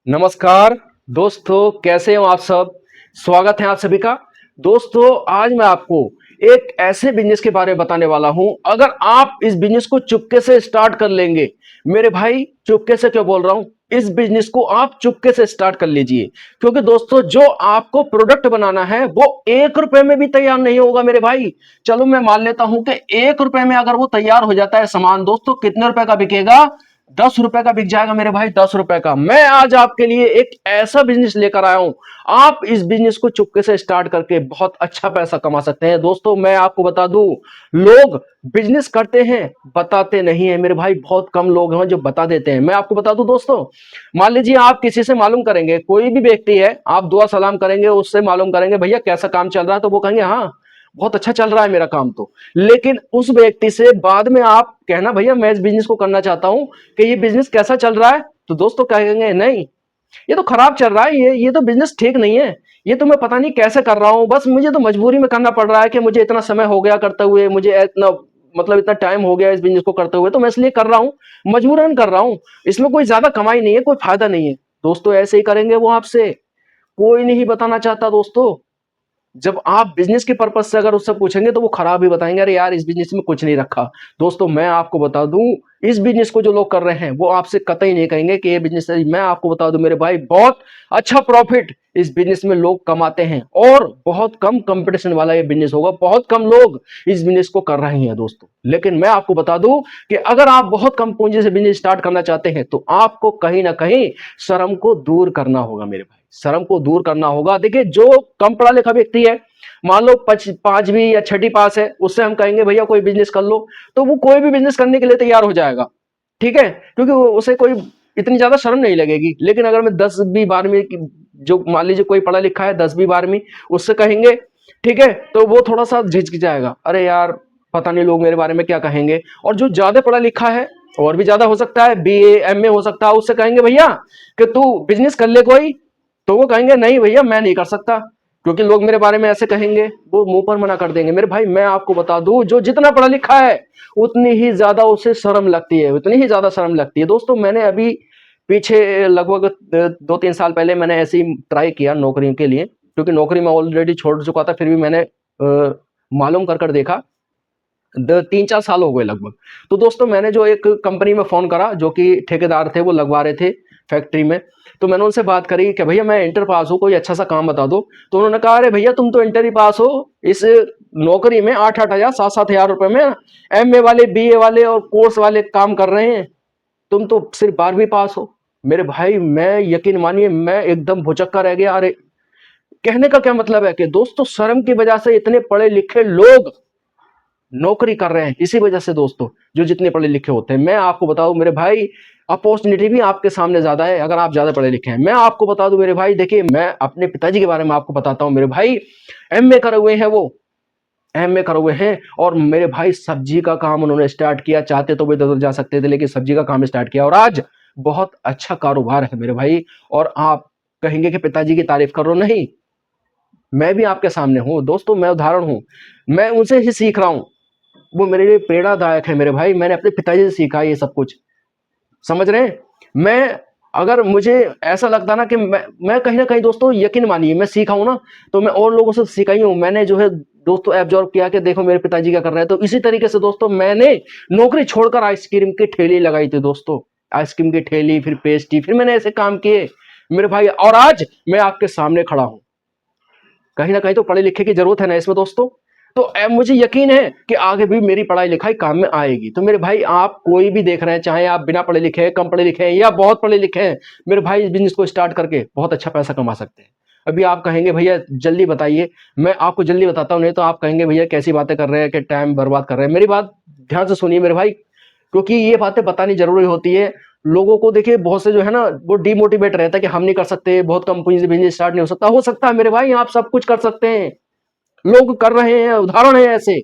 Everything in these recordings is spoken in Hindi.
नमस्कार दोस्तों, कैसे हो आप सब। स्वागत है आप सभी का। दोस्तों, आज मैं आपको एक ऐसे बिजनेस के बारे में बताने वाला हूं। अगर आप इस बिजनेस को चुपके से स्टार्ट कर लेंगे, मेरे भाई चुपके से क्यों बोल रहा हूं, इस बिजनेस को आप चुपके से स्टार्ट कर लीजिए। क्योंकि दोस्तों, जो आपको प्रोडक्ट बनाना है वो 1 रुपए में भी तैयार नहीं होगा मेरे भाई। चलो मैं मान लेता हूं कि 1 रुपए में अगर वो तैयार हो जाता है सामान, दोस्तों कितने रुपए का बिकेगा? 10 रुपए का बिक जाएगा मेरे भाई, 10 रुपए का। मैं आज आपके लिए एक ऐसा बिजनेस लेकर आया हूं, आप इस बिजनेस को चुपके से स्टार्ट करके बहुत अच्छा पैसा कमा सकते हैं। दोस्तों मैं आपको बता दूं, लोग बिजनेस करते हैं, बताते नहीं है मेरे भाई। बहुत कम लोग हैं जो बता देते हैं। मैं आपको बता दूं दोस्तों, मान लीजिए आप किसी से मालूम करेंगे, कोई भी व्यक्ति है, आप दुआ सलाम करेंगे, उससे मालूम करेंगे भैया कैसा काम चल रहा है, तो वो कहेंगे हाँ बहुत अच्छा चल रहा है मेरा काम तो। लेकिन उस व्यक्ति से बाद में आप कहना भैया मैं इस बिजनेस को करना चाहता हूं, कि ये बिजनेस कैसा चल रहा है, तो दोस्तों कहेंगे नहीं ये तो खराब चल रहा है, ये तो बिजनेस ठीक नहीं है, ये तो मैं पता नहीं कैसे कर रहा हूं, बस मुझे तो मजबूरी में करना पड़ रहा है कि मुझे इतना समय हो गया करते हुए, मुझे इतना मतलब इतना टाइम हो गया इस बिजनेस को करते हुए, तो मैं इसलिए कर रहा हूं, मजबूरन कर रहा हूं, इसमें कोई ज्यादा कमाई नहीं है, कोई फायदा नहीं है। दोस्तों ऐसे ही करेंगे वो आपसे, कोई नहीं बताना चाहता दोस्तों। जब आप बिजनेस के पर्पज से अगर उससे पूछेंगे तो वो खराब ही बताएंगे, अरे यार इस बिजनेस में कुछ नहीं रखा। दोस्तों मैं आपको बता दूं, इस बिजनेस को जो लोग कर रहे हैं वो आपसे कतई नहीं कहेंगे कि ये बिजनेस है। मैं आपको बता दूं मेरे भाई, बहुत अच्छा प्रॉफिट इस बिजनेस में लोग कमाते हैं, और बहुत कम कंपटीशन वाला ये बिजनेस होगा। बहुत कम लोग इस बिजनेस को कर रहे हैं दोस्तों। लेकिन मैं आपको बता दूं कि अगर आप बहुत कम पूंजी से बिजनेस स्टार्ट करना चाहते हैं तो आपको कहीं ना कहीं शर्म को दूर करना होगा मेरे भाई, शर्म को दूर करना होगा। देखिए, जो कम पढ़ा लिखा व्यक्ति है, मान लो पांचवी या छठी पास है, उससे हम कहेंगे भैया कोई बिजनेस कर लो, तो वो कोई भी बिजनेस करने के लिए तैयार हो जाएगा, ठीक है, क्योंकि उसे कोई इतनी ज्यादा शर्म नहीं लगेगी। लेकिन अगर मैं 10वीं 12वीं जो मान लीजिए कोई पढ़ा लिखा है 10वीं 12वीं, उससे कहेंगे, ठीक है, तो वो थोड़ा सा झिझक जाएगा, अरे यार पता नहीं लोग मेरे बारे में क्या कहेंगे। और जो ज्यादा पढ़ा लिखा है, और भी ज्यादा हो सकता है, BA MA हो सकता है, उससे कहेंगे भैया कि तू बिजनेस कर ले कोई, तो वो कहेंगे नहीं भैया मैं नहीं कर सकता, क्योंकि लोग मेरे बारे में ऐसे कहेंगे, वो मुंह पर मना कर देंगे। मेरे भाई मैं आपको बता दूं, जो जितना पढ़ा लिखा है उतनी ही ज्यादा उसे शर्म लगती है, उतनी ही ज्यादा शर्म लगती है। दोस्तों मैंने अभी पीछे लगभग 2-3 साल पहले मैंने ऐसे ही ट्राई किया नौकरी के लिए, क्योंकि नौकरी मैं ऑलरेडी छोड़ चुका था, फिर भी मैंने मालूम कर देखा। 3-4 साल हो गए लगभग। तो दोस्तों मैंने जो एक कंपनी में फोन करा, जो कि ठेकेदार थे, वो लगवा रहे थे फैक्ट्री में, तो मैंने उनसे बात करी कि भैया मैं इंटर पास हूँ, कोई अच्छा सा काम बता दो। तो उन्होंने कहा अरे भैया तुम तो इंटर ही पास हो, इस नौकरी में 8-8 हजार 7-7 हजार रुपए में MA वाले BA वाले और कोर्स वाले काम कर रहे हैं, तुम तो सिर्फ 12वीं पास हो। मेरे भाई मैं यकीन मानिए मैं एकदम भुचक्का रह गया। अरे कहने का क्या मतलब है कि दोस्तों शर्म की वजह से इतने पढ़े लिखे लोग नौकरी कर रहे हैं, इसी वजह से दोस्तों, जो जितने पढ़े लिखे होते हैं। मैं आपको बताऊं मेरे भाई, अपॉर्चुनिटी भी आपके सामने ज्यादा है अगर आप ज्यादा पढ़े लिखे हैं। मैं आपको बता दूं मेरे भाई, देखिए मैं अपने पिताजी के बारे में आपको बताता हूं मेरे भाई, MA करे हुए हैं वो, MA करे हुए हैं, और मेरे भाई सब्जी का काम उन्होंने स्टार्ट किया। चाहते तो वे इधर जा सकते थे, लेकिन सब्जी का काम स्टार्ट किया, और आज बहुत अच्छा कारोबार है मेरे भाई। और आप कहेंगे कि पिताजी की तारीफ करो, नहीं, मैं भी आपके सामने हूं दोस्तों, मैं उदाहरण हूं, मैं उनसे ही सीख रहा हूं। वो मेरे लिए प्रेरणादायक है मेरे भाई, मैंने अपने पिताजी से सीखा है ये सब कुछ, समझ रहे हैं। मैं अगर मुझे ऐसा लगता ना कि मैं कहीं ना कहीं दोस्तों, यकीन मानिए मैं सीखा हूं ना, तो मैं और लोगों से सीखा ही हूं। मैंने जो है दोस्तों एब्जॉर्ब किया कि देखो मेरे पिताजी क्या कर रहे हैं, तो इसी तरीके से दोस्तों मैंने नौकरी छोड़कर आइसक्रीम की ठेली लगाई थी दोस्तों, आइसक्रीम की ठेली, फिर पेस्ट्री, फिर मैंने ऐसे काम किए मेरे भाई, और आज मैं आपके सामने खड़ा हूं। कहीं ना कहीं तो पढ़े लिखे की जरूरत है ना इसमें दोस्तों। तो मुझे यकीन है कि आगे भी मेरी पढ़ाई लिखाई काम में आएगी। तो मेरे भाई आप कोई भी देख रहे हैं, चाहे आप बिना पढ़े लिखे हैं, कम पढ़े लिखे हैं, या बहुत पढ़े लिखे हैं, मेरे भाई इस बिजनेस को स्टार्ट करके बहुत अच्छा पैसा कमा सकते हैं। अभी आप कहेंगे भैया जल्दी बताइए, मैं आपको जल्दी बताता हूँ, नहीं तो आप कहेंगे भैया कैसी बातें कर रहे हैं कि टाइम बर्बाद कर रहे हैं। मेरी बात ध्यान से सुनिए मेरे भाई, क्योंकि ये बातें बतानी जरूरी होती है लोगों को। देखिए बहुत से जो है ना, वो डिमोटिवेट रहता है कि हम नहीं कर सकते, बहुत कम पूंजी से बिजनेस स्टार्ट नहीं हो सकता है मेरे भाई, आप सब कुछ कर सकते हैं, लोग कर रहे हैं, उदाहरण है ऐसे,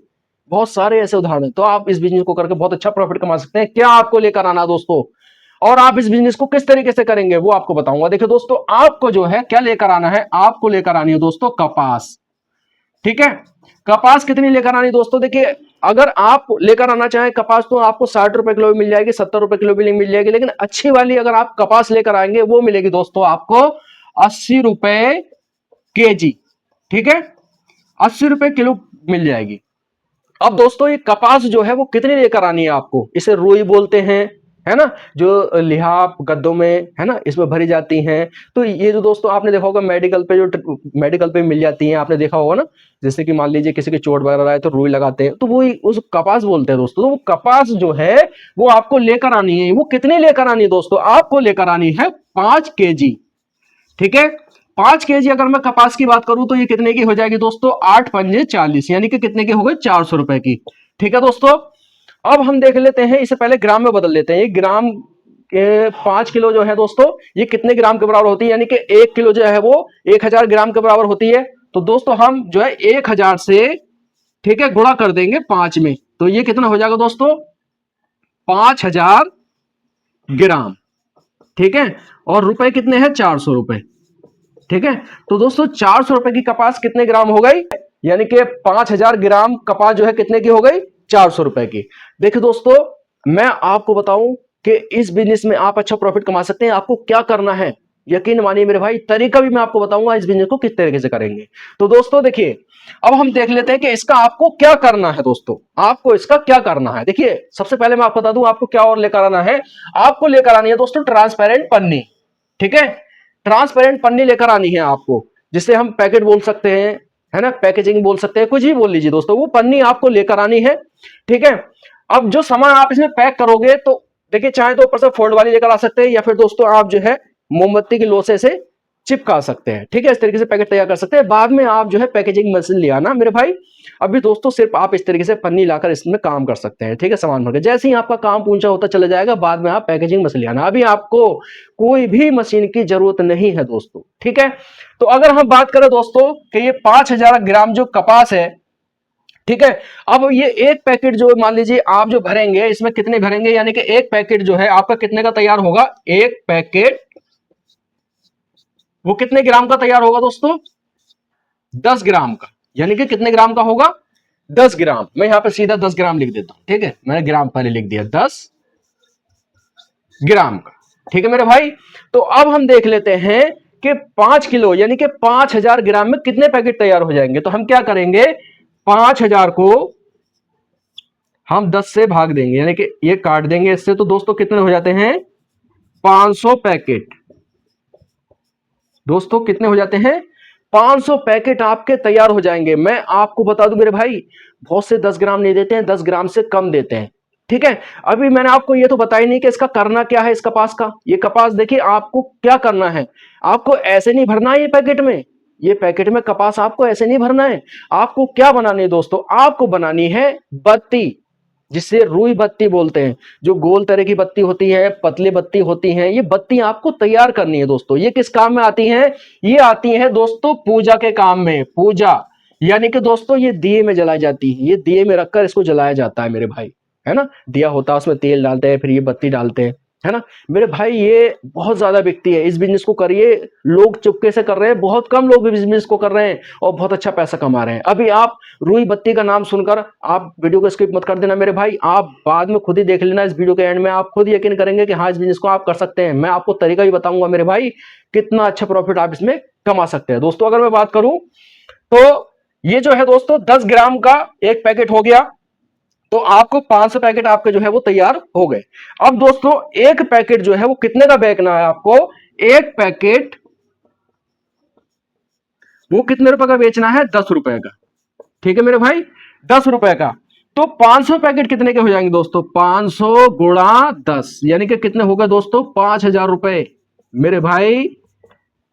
बहुत सारे ऐसे उदाहरण हैं। तो आप इस बिजनेस को करके बहुत अच्छा प्रॉफिट कमा सकते हैं। क्या आपको लेकर आना दोस्तों, और आप इस बिजनेस को किस तरीके से करेंगे वो आपको बताऊंगा। देखिए दोस्तों, आपको जो है क्या लेकर आना है, आपको लेकर आनी है दोस्तों कपास, ठीक है। कपास कितनी लेकर आनी दोस्तों? देखिए, अगर आप लेकर आना चाहें कपास तो आपको 60 रुपए किलो भी मिल जाएगी, 70 रुपए किलो भी मिल जाएगी, लेकिन अच्छी वाली अगर आप कपास लेकर आएंगे वो मिलेगी दोस्तों आपको 80 रुपए केजी। ठीक है, 80 रुपए किलो मिल जाएगी। अब दोस्तों ये कपास जो है वो कितनी लेकर आनी है आपको? इसे रुई बोलते हैं, है ना, जो लिहाफ गद्दों में, है ना, इसमें भरी जाती हैं। तो ये जो दोस्तों आपने देखा होगा मेडिकल पे, जो मेडिकल पे मिल जाती हैं, आपने देखा होगा ना, जैसे कि मान लीजिए किसी की चोट वगैरह आए तो रुई लगाते हैं, तो वो उस कपास बोलते हैं दोस्तों। तो वो कपास जो है वो आपको लेकर आनी है। वो कितनी लेकर आनी है दोस्तों? आपको लेकर आनी है 5 केजी। ठीक है, 5 केजी अगर मैं कपास की बात करूं तो ये कितने की हो जाएगी दोस्तों? 8 पंजे 40, यानी कि कितने की हो गई? 400 रुपए की। ठीक है दोस्तों, अब हम देख लेते हैं, इससे पहले ग्राम में बदल लेते हैं। ये ग्राम 5 किलो जो है दोस्तों ये कितने ग्राम के बराबर होती है? यानी कि 1 किलो जो है वो 1000 ग्राम के बराबर होती है। तो दोस्तों हम जो है 1000 से, ठीक है, गुणा कर देंगे 5 में, तो ये कितना हो जाएगा दोस्तों? 5000 ग्राम। ठीक है, और रुपए कितने हैं? 400 रुपए। ठीक है, तो दोस्तों 400 रुपए की कपास कितने ग्राम हो गई? यानी कि 5000 ग्राम कपास जो है कितने की हो गई? 400 रुपए की। देखिए दोस्तों, मैं आपको बताऊं कि इस बिजनेस में आप अच्छा प्रॉफिट कमा सकते हैं। आपको क्या करना है, यकीन मानिए मेरे भाई, तरीका भी मैं आपको बताऊंगा इस बिजनेस को किस तरीके से करेंगे। तो दोस्तों देखिए, अब हम देख लेते हैं कि इसका आपको क्या करना है। दोस्तों आपको इसका क्या करना है, देखिए सबसे पहले मैं आपको बता दूं आपको क्या और लेकर आना है। आपको लेकर आनी है दोस्तों ट्रांसपेरेंट पन्नी। ठीक है, ट्रांसपेरेंट पन्नी लेकर आनी है आपको, जिसे हम पैकेट बोल सकते हैं, है ना, पैकेजिंग बोल सकते हैं, कुछ भी बोल लीजिए दोस्तों, वो पन्नी आपको लेकर आनी है। ठीक है, अब जो सामान आप इसमें पैक करोगे तो देखिए, चाहे तो ऊपर से फोल्ड वाली लेकर आ सकते हैं, या फिर दोस्तों आप जो है मोमबत्ती की लोसे से चिपका सकते हैं। ठीक है, इस तरीके से पैकेट तैयार कर सकते हैं। बाद में आप जो है पैकेजिंग मशीन ले आना मेरे भाई। अभी दोस्तों सिर्फ आप इस तरीके से पन्नी लाकर इसमें काम कर सकते हैं। ठीक है, सामान भर के जैसे ही आपका काम पूंचा होता चला जाएगा, बाद में आप पैकेजिंग मशीन ले आना। अभी आपको कोई भी मशीन की जरूरत नहीं है दोस्तों। ठीक है, तो अगर हम बात करें दोस्तों कि ये 5000 ग्राम जो कपास है, ठीक है, अब ये एक पैकेट जो मान लीजिए आप जो भरेंगे, इसमें कितने भरेंगे? यानी कि एक पैकेट जो है आपका कितने का तैयार होगा? एक पैकेट वो कितने ग्राम का तैयार होगा दोस्तों? 10 ग्राम का। यानी कि कितने ग्राम का होगा? 10 ग्राम। मैं यहां पे सीधा 10 ग्राम लिख देता हूं। ठीक है, मैंने ग्राम पहले लिख दिया, 10 ग्राम का। ठीक है मेरे भाई, तो अब हम देख लेते हैं कि 5 किलो यानी कि 5000 ग्राम में कितने पैकेट तैयार हो जाएंगे। तो हम क्या करेंगे, 5000 को हम 10 से भाग देंगे, यानी कि ये काट देंगे इससे, तो दोस्तों कितने हो जाते हैं? 500 पैकेट। दोस्तों कितने हो जाते हैं? 500 पैकेट आपके तैयार हो जाएंगे। मैं आपको बता दूं मेरे भाई, बहुत से 10 ग्राम नहीं देते हैं, 10 ग्राम से कम देते हैं। ठीक है, अभी मैंने आपको ये तो बताया नहीं कि इसका करना क्या है। इस कपास का, ये कपास देखिए आपको क्या करना है, आपको ऐसे नहीं भरना है ये पैकेट में। ये पैकेट में कपास आपको ऐसे नहीं भरना है। आपको क्या बनानी है दोस्तों? आपको बनानी है बत्ती, जिसे रुई बत्ती बोलते हैं। जो गोल तरह की बत्ती होती है, पतली बत्ती होती है, ये बत्ती आपको तैयार करनी है दोस्तों। ये किस काम में आती हैं? ये आती हैं दोस्तों पूजा के काम में। पूजा यानी कि दोस्तों ये दिए में जलाई जाती है। ये दिए में रखकर इसको जलाया जाता है मेरे भाई, है ना। दिया होता है, उसमें तेल डालते हैं, फिर ये बत्ती डालते हैं, है ना मेरे भाई। ये बहुत ज्यादा बिकती है। इस बिजनेस को करिए, लोग चुपके से कर रहे हैं, बहुत कम लोग बिजनेस को कर रहे हैं और बहुत अच्छा पैसा कमा रहे हैं। अभी आप रुई बत्ती का नाम सुनकर आप वीडियो को स्किप मत कर देना मेरे भाई, आप बाद में खुद ही देख लेना। इस वीडियो के एंड में आप खुद यकीन करेंगे कि हाँ, इस बिजनेस को आप कर सकते हैं। मैं आपको तरीका भी बताऊंगा मेरे भाई, कितना अच्छा प्रॉफिट आप इसमें कमा सकते हैं। दोस्तों अगर मैं बात करूं तो ये जो है दोस्तों 10 ग्राम का एक पैकेट हो गया, तो आपको 500 पैकेट आपके जो है वो तैयार हो गए। अब दोस्तों एक पैकेट जो है वो कितने का बेचना है आपको? एक पैकेट वो कितने रुपए का बेचना है? 10 रुपए का। ठीक है मेरे भाई, 10 रुपए का। तो 500 पैकेट कितने के हो जाएंगे दोस्तों? 500 गुणा 10 यानी कि कितने हो गए दोस्तों? 5000 रुपए मेरे भाई।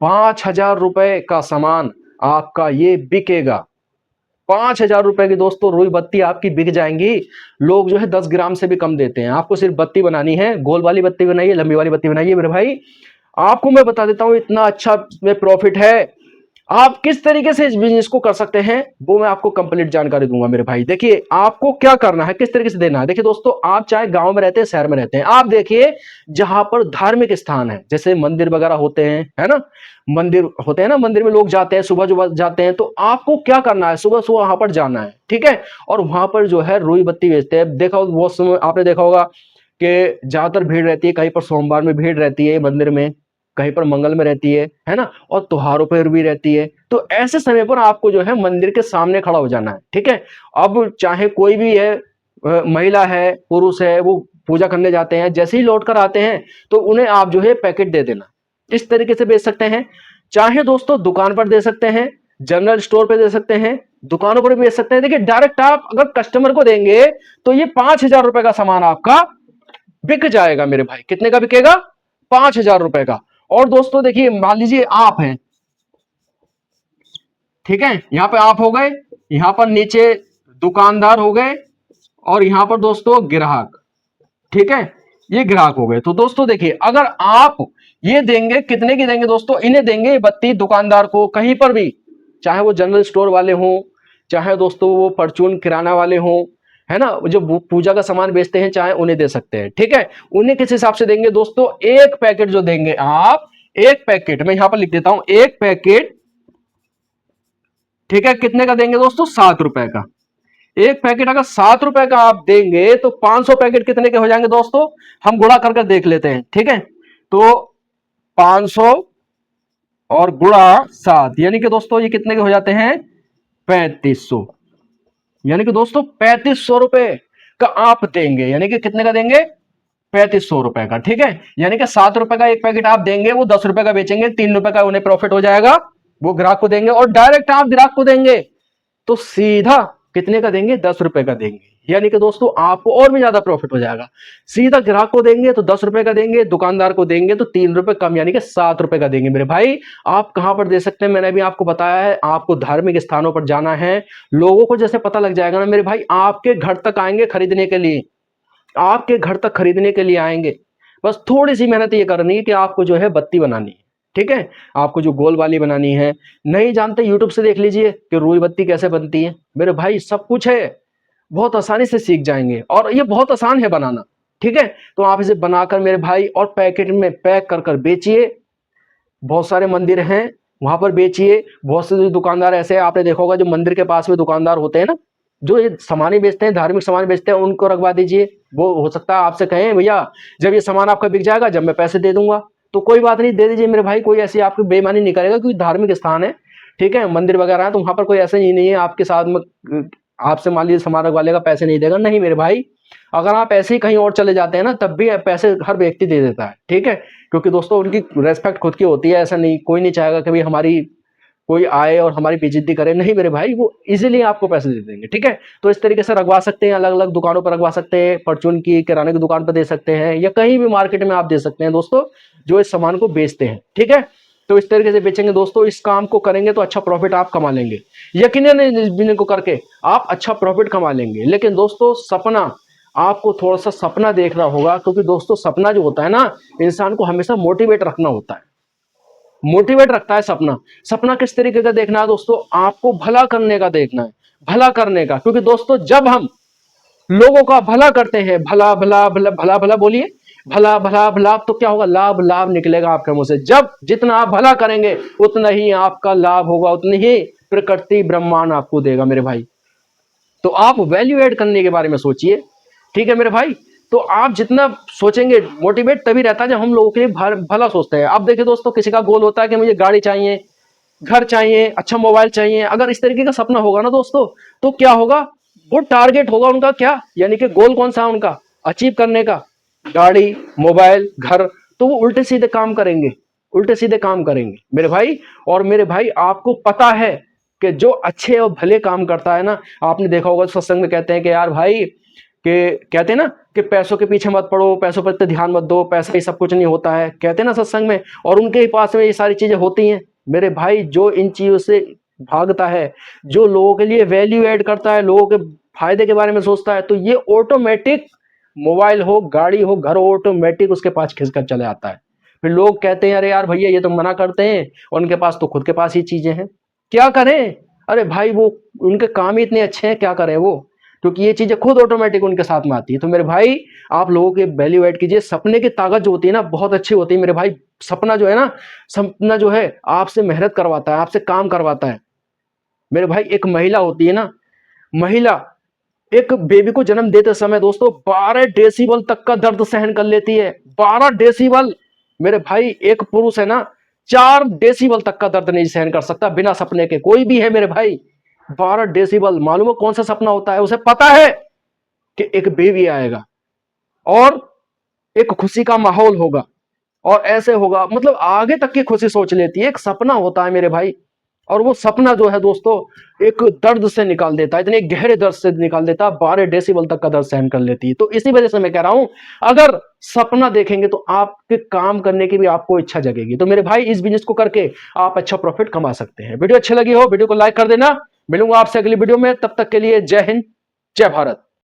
5000 रुपए का सामान आपका ये बिकेगा। 5000 रुपए की दोस्तों रुई बत्ती आपकी बिक जाएंगी। लोग जो है 10 ग्राम से भी कम देते हैं। आपको सिर्फ बत्ती बनानी है, गोल वाली बत्ती बनाइए, लंबी वाली बत्ती बनाइए मेरे भाई। आपको मैं बता देता हूं इतना अच्छा में प्रॉफिट है। आप किस तरीके से इस बिजनेस को कर सकते हैं वो मैं आपको कंप्लीट जानकारी दूंगा मेरे भाई। देखिए आपको क्या करना है, किस तरीके से देना है। देखिए दोस्तों, आप चाहे गांव में रहते हैं शहर में रहते हैं, आप देखिए जहां पर धार्मिक स्थान है, जैसे मंदिर वगैरह होते हैं, है ना, मंदिर होते हैं ना, मंदिर में लोग जाते हैं, सुबह सुबह जाते हैं, तो आपको क्या करना है, सुबह सुबह वहां पर जाना है, ठीक है। और वहां पर जो है रुई बत्ती बेचते हैं। देखा वो समय आपने देखा होगा कि ज्यादातर भीड़ रहती है, कहीं पर सोमवार में भीड़ रहती है मंदिर में, कहीं पर मंगल में रहती है ना, और त्योहारों पर भी रहती है। तो ऐसे समय पर आपको जो है मंदिर के सामने खड़ा हो जाना है, ठीक है। अब चाहे कोई भी है, महिला है, पुरुष है, वो पूजा करने जाते हैं, जैसे ही लौट कर आते हैं तो उन्हें आप जो है पैकेट दे देना। इस तरीके से बेच सकते हैं। चाहे दोस्तों दुकान पर दे सकते हैं, जनरल स्टोर पे दे सकते हैं, दुकानों पर भी बेच सकते हैं। देखिए डायरेक्ट आप अगर कस्टमर को देंगे तो ये 5,000 रुपए का सामान आपका बिक जाएगा मेरे भाई। कितने का बिकेगा? 5,000 रुपए का। और दोस्तों देखिए, मान लीजिए आप हैं, ठीक है, यहां पे आप हो गए, यहां पर नीचे दुकानदार हो गए, और यहां पर दोस्तों ग्राहक, ठीक है, ये ग्राहक हो गए। तो दोस्तों देखिए, अगर आप ये देंगे, कितने की देंगे दोस्तों, इन्हें देंगे ये बत्ती दुकानदार को, कहीं पर भी, चाहे वो जनरल स्टोर वाले हों, चाहे दोस्तों वो परचून किराना वाले हों, है ना, जो पूजा का सामान बेचते हैं, चाहे उन्हें दे सकते हैं, ठीक है। उन्हें किस हिसाब से देंगे दोस्तों, एक पैकेट जो देंगे आप, एक पैकेट मैं यहां पर लिख देता हूं, एक पैकेट, ठीक है, कितने का देंगे दोस्तों, 7 रुपए का। एक पैकेट अगर 7 रुपए का आप देंगे तो 500 पैकेट कितने के हो जाएंगे दोस्तों, हम गुणा करके देख लेते हैं, ठीक है। तो 500 और गुणा 7, यानी कि दोस्तों ये कितने के हो जाते हैं, 3500। यानी कि दोस्तों 3500 रुपए का आप देंगे, यानी कि कितने का देंगे, 3500 रुपए का, ठीक है। यानी कि 7 रुपए का एक पैकेट आप देंगे, वो 10 रुपए का बेचेंगे, 3 रुपए का उन्हें प्रॉफिट हो जाएगा, वो ग्राहक को देंगे। और डायरेक्ट आप ग्राहक को देंगे तो सीधा कितने का देंगे, 10 रुपए का देंगे, यानी कि दोस्तों आपको और भी ज्यादा प्रॉफिट हो जाएगा। सीधा ग्राहक को देंगे तो 10 रुपए का देंगे, दुकानदार को देंगे तो 3 रुपए कम, यानी कि 7 रुपए का देंगे मेरे भाई। आप कहां पर दे सकते हैं, मैंने भी आपको बताया है, आपको धार्मिक स्थानों पर जाना है। लोगों को जैसे पता लग जाएगा ना मेरे भाई, आपके घर तक आएंगे खरीदने के लिए, आपके घर तक खरीदने के लिए आएंगे। बस थोड़ी सी मेहनत ये करनी है कि आपको जो है बत्ती बनानी है, ठीक है, आपको जो गोल वाली बनानी है। नहीं जानते, यूट्यूब से देख लीजिए कि रुई बत्ती कैसे बनती है मेरे भाई, सब कुछ है, बहुत आसानी से सीख जाएंगे, और ये बहुत आसान है बनाना, ठीक है। तो आप इसे बनाकर मेरे भाई और पैकेट में पैक कर कर बेचिए। बहुत सारे मंदिर हैं, वहां पर बेचिए। बहुत से जो दुकानदार ऐसे हैं, आपने देखा होगा, जो मंदिर के पास में दुकानदार होते हैं ना, जो ये सामान बेचते हैं, धार्मिक सामान बेचते हैं, उनको रखवा दीजिए। वो हो सकता है आपसे कहें, भैया जब ये सामान आपका बिक जाएगा, जब मैं पैसे दे दूंगा, तो कोई बात नहीं, दे दीजिए मेरे भाई, कोई ऐसी आपकी बेईमानी नहीं करेगा, क्योंकि धार्मिक स्थान है, ठीक है, मंदिर वगैरह है, तो वहां पर कोई ऐसा ही नहीं है आपके साथ में, आपसे मान लीजिए सामान वाले का पैसे नहीं देगा, नहीं मेरे भाई। अगर आप ऐसे ही कहीं और चले जाते हैं ना, तब भी पैसे हर व्यक्ति दे देता है, ठीक है। क्योंकि दोस्तों उनकी रेस्पेक्ट खुद की होती है, ऐसा नहीं, कोई नहीं चाहेगा कि भाई हमारी कोई आए और हमारी बेइज्जती करे, नहीं मेरे भाई, वो इजीली आपको पैसे दे देंगे, ठीक है। तो इस तरीके से रखवा सकते हैं, अलग अलग दुकानों पर रखवा सकते हैं, परचून की किराने की दुकान पर दे सकते हैं, या कहीं भी मार्केट में आप दे सकते हैं दोस्तों, जो इस सामान को बेचते हैं, ठीक है। तो इस तरीके से बेचेंगे दोस्तों, इस काम को करेंगे तो अच्छा प्रॉफिट आप कमा लेंगे, यकीनन इस बिजनेस को करके आप अच्छा प्रॉफिट कमा लेंगे। लेकिन दोस्तों सपना, आपको थोड़ा सा सपना देखना होगा, क्योंकि दोस्तों सपना जो होता है ना, इंसान को हमेशा मोटिवेट रखना होता है, मोटिवेट रखता है सपना। सपना किस तरीके का देखना है दोस्तों, आपको भला करने का देखना है, भला करने का। क्योंकि दोस्तों जब हम लोगों का भला करते हैं, भला भला भला भला भला बोलिए, भला भला भला, तो क्या होगा, लाभ लाभ निकलेगा आपके मुंह से। जब जितना आप भला करेंगे उतना ही आपका लाभ होगा, उतनी ही प्रकृति ब्रह्मांड आपको देगा मेरे भाई। तो आप वैल्यू एड करने के बारे में सोचिए, ठीक है मेरे भाई। तो आप जितना सोचेंगे, मोटिवेट तभी रहता है जब हम लोगों के लिए भला सोचते हैं। अब देखिए दोस्तों, किसी का गोल होता है कि मुझे गाड़ी चाहिए, घर चाहिए, अच्छा मोबाइल चाहिए। अगर इस तरीके का सपना होगा ना दोस्तों, तो क्या होगा, वो टारगेट होगा उनका, क्या यानी कि गोल कौन सा है उनका अचीव करने का, गाड़ी, मोबाइल, घर। तो वो उल्टे सीधे काम करेंगे, उल्टे सीधे काम करेंगे मेरे भाई। और मेरे भाई आपको पता है कि जो अच्छे और भले काम करता है ना, आपने देखा होगा सत्संग में कहते हैं कि यार भाई, कि कहते हैं ना कि पैसों के पीछे मत पड़ो, पैसों पर इतना ध्यान मत दो, पैसा ही सब कुछ नहीं होता है, कहते हैं ना सत्संग में। और उनके ही पास में ये सारी चीजें होती हैं मेरे भाई। जो इन चीजों से भागता है, जो लोगों के लिए वैल्यू ऐड करता है, लोगों के फायदे के बारे में सोचता है, तो ये ऑटोमेटिक मोबाइल हो, गाड़ी हो, घर हो, ऑटोमेटिक उसके पास खिसकर चले आता है। फिर लोग कहते हैं अरे यार भैया ये तो मना करते हैं, उनके पास तो खुद के पास ही चीजें हैं, क्या करें। अरे भाई वो उनके काम ही इतने अच्छे हैं, क्या करें वो, क्योंकि ये चीजें खुद ऑटोमेटिक उनके साथ में आती है। तो मेरे भाई आप लोगों के वैल्यू ऐड कीजिए। सपने की ताकत जो होती है ना बहुत अच्छी होती है मेरे भाई। सपना जो है ना, सपना जो है आपसे मेहनत करवाता है, आपसे काम करवाता है मेरे भाई। एक महिला होती है ना, महिला एक बेबी को जन्म देते समय दोस्तों 12 डेसिबल तक का दर्द सहन कर लेती है। 12 डेसिबल मेरे भाई। एक पुरुष है ना 4 डेसिबल तक का दर्द नहीं सहन कर सकता बिना सपने के, कोई भी है मेरे भाई। 12 डेसिबल मालूम है कौन सा सपना होता है, उसे पता है कि एक बेबी आएगा और एक खुशी का माहौल होगा और ऐसे होगा, मतलब आगे तक की खुशी सोच लेती है। एक सपना होता है मेरे भाई, और वो सपना जो है दोस्तों एक दर्द से निकाल देता है, इतने गहरे दर्द से निकाल देता है, 12 डेसिबल तक का दर्द सहन कर लेती है। तो इसी वजह से मैं कह रहा हूं अगर सपना देखेंगे तो आपके काम करने की भी आपको इच्छा जगेगी। तो मेरे भाई इस बिजनेस को करके आप अच्छा प्रॉफिट कमा सकते हैं। वीडियो अच्छी लगी हो वीडियो को लाइक कर देना। मिलूंगा आपसे अगली वीडियो में, तब तक के लिए जय हिंद जय भारत।